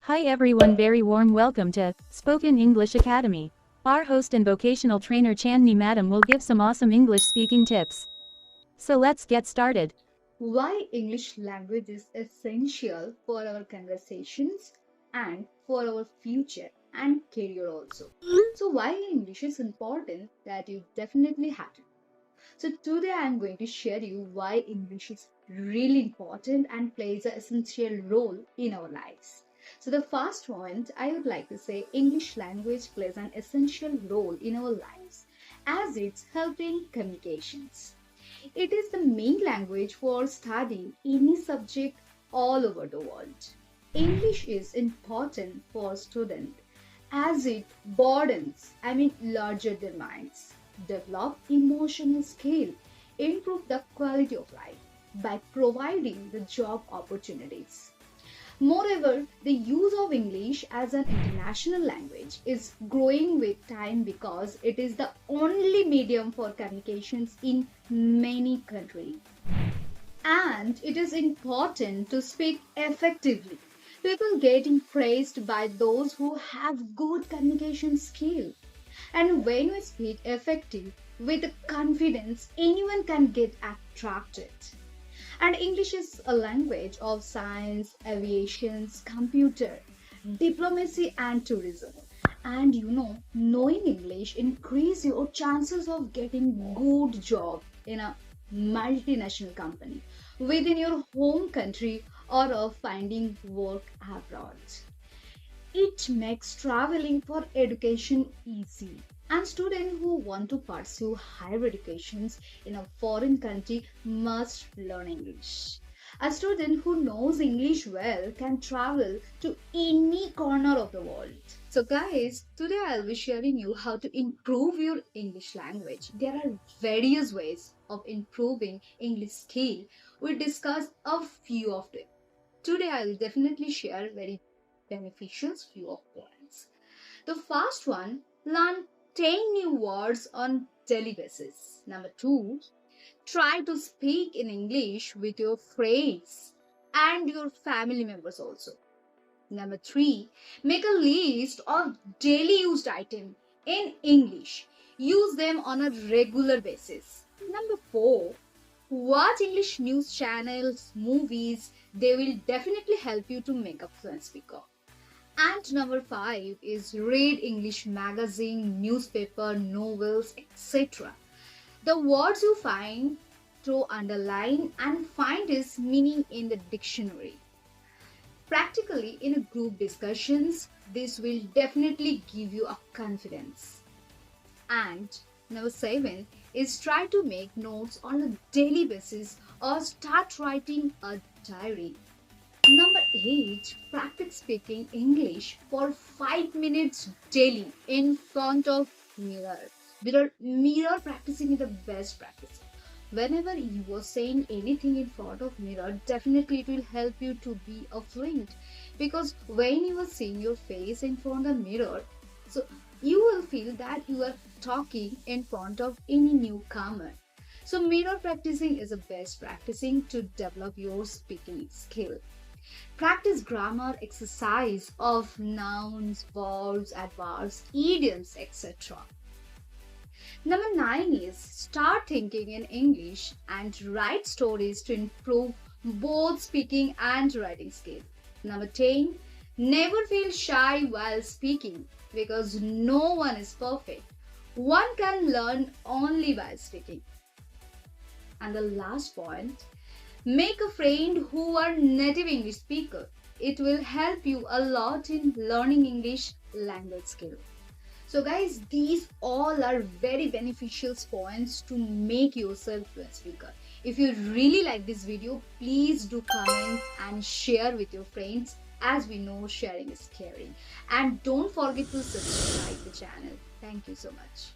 Hi everyone, very warm welcome to Spoken English Academy. Our host and vocational trainer Chandni Madam will give some awesome English speaking tips. So let's get started. Why English language is essential for our conversations and for our future and career also. So why English is important that you definitely have to. So today I am going to share you why English is really important and plays an essential role in our lives. So the first point I would like to say English language plays an essential role in our lives as it's helping communications. It is the main language for studying any subject all over the world. English is important for students as it larger their minds, develop emotional skill, improve the quality of life by providing the job opportunities. Moreover, the use of English as an international language is growing with time because it is the only medium for communications in many countries. And it is important to speak effectively. People getting praised by those who have good communication skill. And when we speak effective with confidence, anyone can get attracted. And English is a language of science, aviation, computer, diplomacy, and tourism. And knowing English increase your chances of getting good job in a multinational company within your home country or of finding work abroad. It makes traveling for education easy. And students who want to pursue higher educations in a foreign country must learn English. A student who knows English well can travel to any corner of the world. So guys, today I'll be sharing you how to improve your English language. There are various ways of improving English skill. We discussed a few of them. Today I'll definitely share very beneficial few of points. The first one, learn 10 new words on daily basis. Number 2, try to speak in English with your friends and your family members also. Number 3, make a list of daily used items in English. Use them on a regular basis. Number 4, watch English news channels, movies. They will definitely help you to make a fluent speaker. And number 5 is read English magazine, newspaper, novels, etc. The words you find to underline and find its meaning in the dictionary. Practically in a group discussions, this will definitely give you a confidence. And number 7 is try to make notes on a daily basis or start writing a diary. Number 8, practice speaking English for 5 minutes daily in front of mirror. Mirror practicing is the best practice. Whenever you are saying anything in front of mirror, definitely it will help you to be a fluent. Because when you are seeing your face in front of mirror, so you will feel that you are talking in front of any newcomer. So mirror practicing is the best practicing to develop your speaking skill. Practice grammar exercise of nouns, verbs, adverbs, idioms, etc. Number 9 is start thinking in English and write stories to improve both speaking and writing skill. Number 10, never feel shy while speaking because no one is perfect. One can learn only by speaking. And the last point, make a friend who are native English speaker. It will help you a lot in learning English language skill. So guys, these all are very beneficial points to make yourself fluent speaker. If you really like this video, please do comment and share with your friends, as we know sharing is caring. And don't forget to subscribe the channel. Thank you so much.